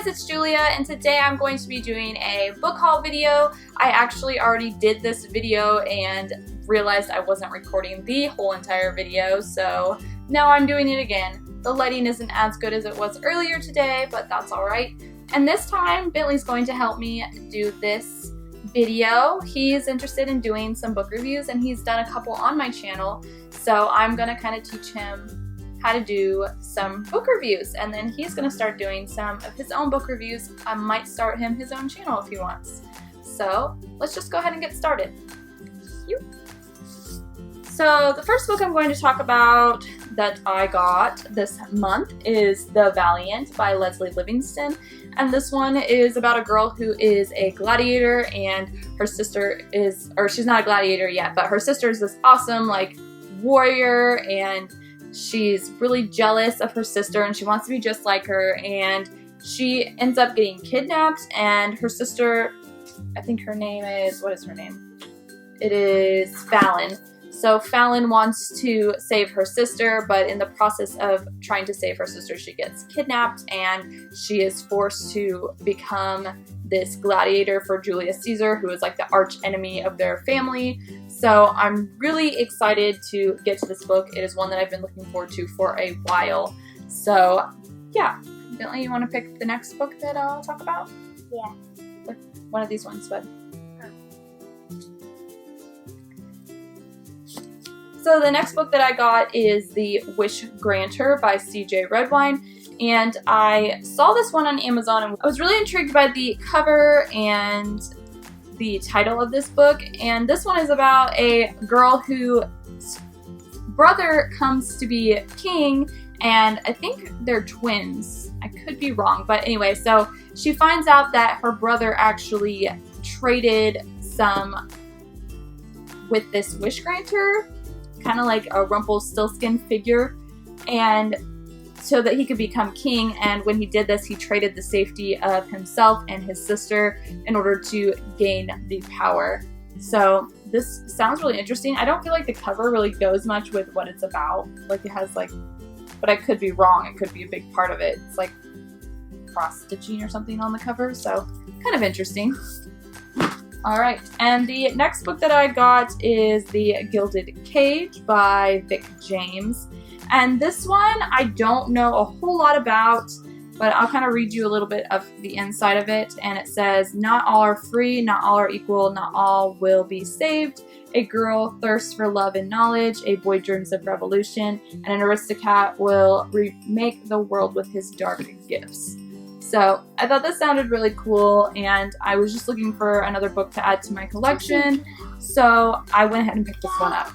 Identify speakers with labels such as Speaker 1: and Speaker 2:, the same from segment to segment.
Speaker 1: guys, it's Julia, and today I'm going to be doing a book haul video. I actually already did this video and realized I wasn't recording the whole entire video, so now I'm doing it again. The lighting isn't as good as it was earlier today, but that's alright. And this time, Bentley's going to help me do this video. He's interested in doing some book reviews, and he's done a couple on my channel, so I'm going to kind of teach him how to do some book reviews, and then he's going to start doing some of his own book reviews. I might start him his own channel if he wants. So let's just go ahead and get started. So the first book I'm going to talk about that I got this month is The Valiant by Leslie Livingston, and this one is about a girl who is a gladiator, and her sister is, or she's not a gladiator yet, but her sister is this awesome like warrior, and she's really jealous of her sister and she wants to be just like her, and she ends up getting kidnapped, and her sister, I think her name is, what is her name? It is Fallon. So Fallon wants to save her sister, but in the process of trying to save her sister, she gets kidnapped and she is forced to become this gladiator for Julius Caesar, who is like the arch enemy of their family. So I'm really excited to get to this book. It is one that I've been looking forward to for a while. So yeah, Bentley, you want to pick the next book that I'll talk about?
Speaker 2: Yeah.
Speaker 1: One of these ones, bud. So the next book that I got is The Wish Granter by C.J. Redwine, and I saw this one on Amazon and I was really intrigued by the cover and the title of this book. And this one is about a girl whose brother comes to be king, and I think they're twins. I could be wrong, but anyway, so she finds out that her brother actually traded some with this wish granter, kind of like a Rumpelstiltskin figure, and so that he could become king. And when he did this, he traded the safety of himself and his sister in order to gain the power. So this sounds really interesting. I don't feel like the cover really goes much with what it's about. Like it has like, but I could be wrong. It could be a big part of it. It's like cross stitching or something on the cover. So kind of interesting. Alright, and the next book that I got is The Gilded Cage by Vic James. And this one I don't know a whole lot about, but I'll kind of read you a little bit of the inside of it. And it says, "Not all are free, not all are equal, not all will be saved. A girl thirsts for love and knowledge, a boy dreams of revolution, and an aristocrat will remake the world with his dark gifts." So I thought this sounded really cool, and I was just looking for another book to add to my collection, so I went ahead and picked this one up.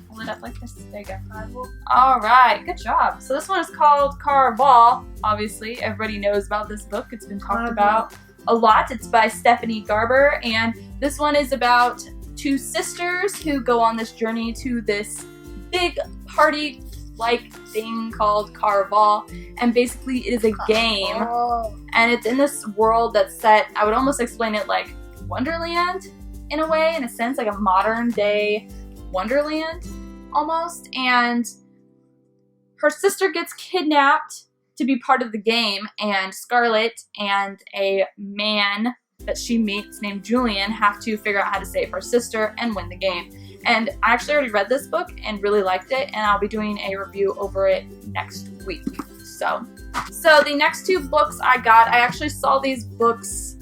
Speaker 1: Hold it up like this. There you go. Alright, good job. So this one is called Croswald. Obviously, everybody knows about this book. It's been talked about a lot. It's by Stephanie Garber, and this one is about two sisters who go on this journey to this big party like thing called Croswald, and basically it is a game, and it's in this world that's set, I would almost explain it like Wonderland in a way, in a sense, like a modern day Wonderland almost. And her sister gets kidnapped to be part of the game, and Scarlett and a man that she meets named Julian have to figure out how to save her sister and win the game. And I actually already read this book and really liked it, and I'll be doing a review over it next week. So the next two books I got, I actually saw these books,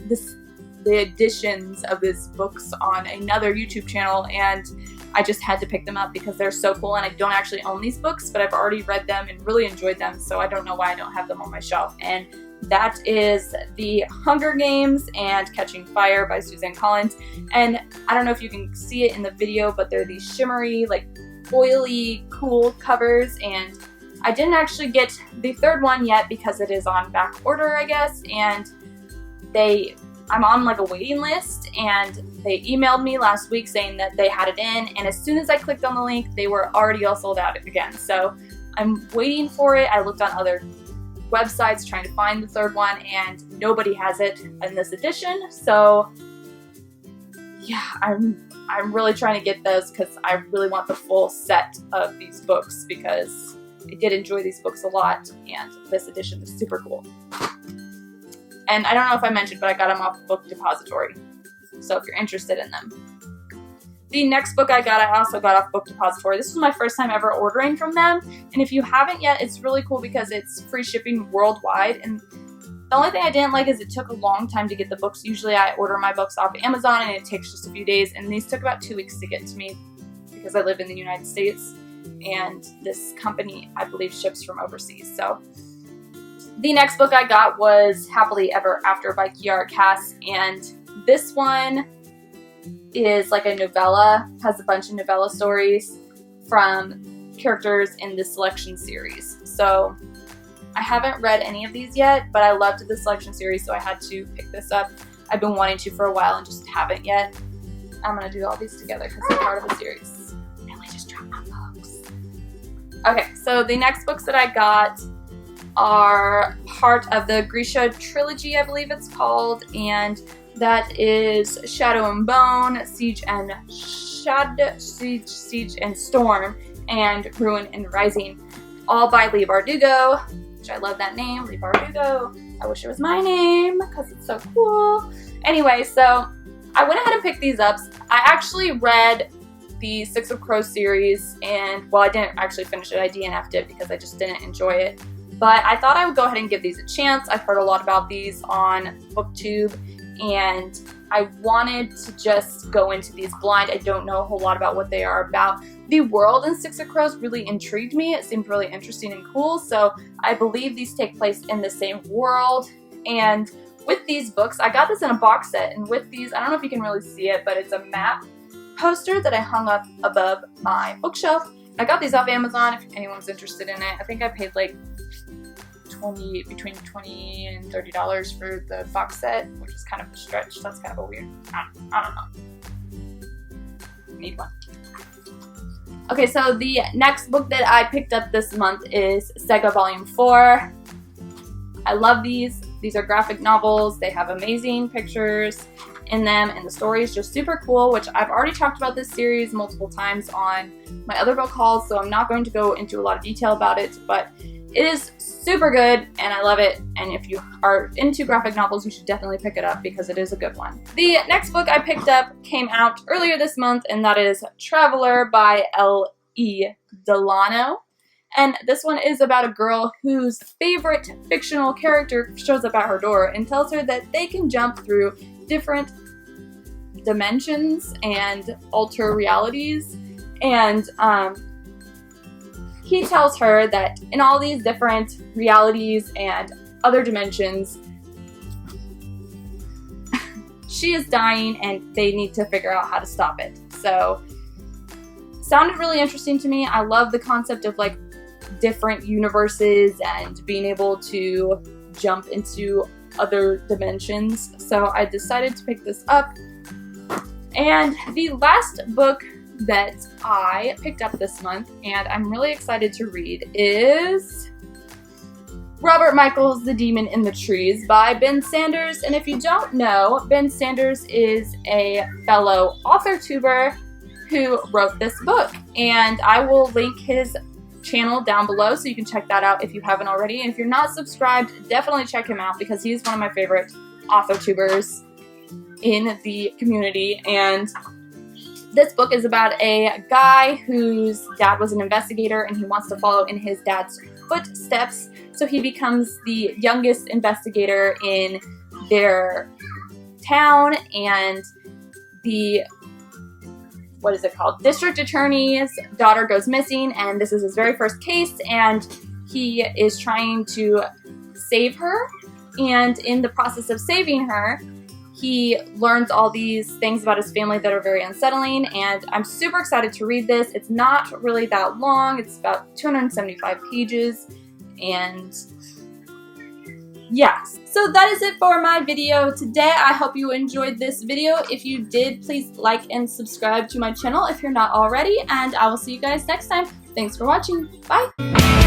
Speaker 1: the editions of these books on another YouTube channel, and I just had to pick them up because they're so cool. And I don't actually own these books, but I've already read them and really enjoyed them, so I don't know why I don't have them on my shelf. And that is The Hunger Games and Catching Fire by Suzanne Collins. And I don't know if you can see it in the video, but they're these shimmery, like oily, cool covers. And I didn't actually get the third one yet because it is on back order, I guess. And I'm on like a waiting list, and they emailed me last week saying that they had it in. And as soon as I clicked on the link, they were already all sold out again. So I'm waiting for it. I looked on other websites trying to find the third one, and nobody has it in this edition. So yeah, I'm really trying to get those because I really want the full set of these books, because I did enjoy these books a lot, and this edition is super cool. And I don't know if I mentioned, but I got them off Book Depository, so if you're interested in them. The next book I also got off Book Depository. This was my first time ever ordering from them, and if you haven't yet, it's really cool because it's free shipping worldwide. And the only thing I didn't like is it took a long time to get the books. Usually I order my books off Amazon and it takes just a few days, and these took about 2 weeks to get to me because I live in the United States, and this company, I believe, ships from overseas. So the next book I got was Happily Ever After by Kiara Cass, and this one is like a novella, has a bunch of novella stories from characters in the Selection series. So I haven't read any of these yet, but I loved the Selection series, so I had to pick this up. I've been wanting to for a while and just haven't yet. I'm going to do all these together because they're part of the series. And I just dropped my books. Okay, so the next books that I got are part of the Grisha trilogy, I believe it's called, and that is Shadow and Bone, Siege and Storm, and Ruin and Rising, all by Leigh Bardugo, which I love that name, Leigh Bardugo. I wish it was my name because it's so cool. Anyway, so I went ahead and picked these up. I actually read the Six of Crows series, and well, I didn't actually finish it. I DNF'd it because I just didn't enjoy it. But I thought I would go ahead and give these a chance. I've heard a lot about these on BookTube, and I wanted to just go into these blind. I don't know a whole lot about what they are about. The world in Six of Crows really intrigued me. It seemed really interesting and cool, so I believe these take place in the same world. And with these books, I got this in a box set, and with these, I don't know if you can really see it, but it's a map poster that I hung up above my bookshelf. I got these off Amazon if anyone's interested in it. I think I paid like between $20 and $30 for the box set, which is kind of a stretch. That's kind of a weird, I don't know. Need one. Okay, so the next book that I picked up this month is Sega Volume 4. I love these. These are graphic novels. They have amazing pictures in them, and the story is just super cool, which I've already talked about this series multiple times on my other book hauls, so I'm not going to go into a lot of detail about it, but it is super good, and I love it, and if you are into graphic novels, you should definitely pick it up because it is a good one. The next book I picked up came out earlier this month, and that is Traveler by L.E. Delano. And this one is about a girl whose favorite fictional character shows up at her door and tells her that they can jump through different dimensions and alter realities. And he tells her that in all these different realities and other dimensions, she is dying and they need to figure out how to stop it. So, sounded really interesting to me. I love the concept of like different universes and being able to jump into other dimensions. So I decided to pick this up. And the last book that I picked up this month, and I'm really excited to read, is Robert Michael's The Demon in the Trees by Ben Sanders. And if you don't know, Ben Sanders is a fellow author-tuber who wrote this book. And I will link his channel down below so you can check that out if you haven't already. And if you're not subscribed, definitely check him out because he's one of my favorite author-tubers in the community. And this book is about a guy whose dad was an investigator and he wants to follow in his dad's footsteps. So he becomes the youngest investigator in their town, and the district attorney's daughter goes missing, and this is his very first case, and he is trying to save her, and in the process of saving her, he learns all these things about his family that are very unsettling, and I'm super excited to read this. It's not really that long. It's about 275 pages, and yeah. So that is it for my video today. I hope you enjoyed this video. If you did, please like and subscribe to my channel if you're not already, and I will see you guys next time. Thanks for watching. Bye!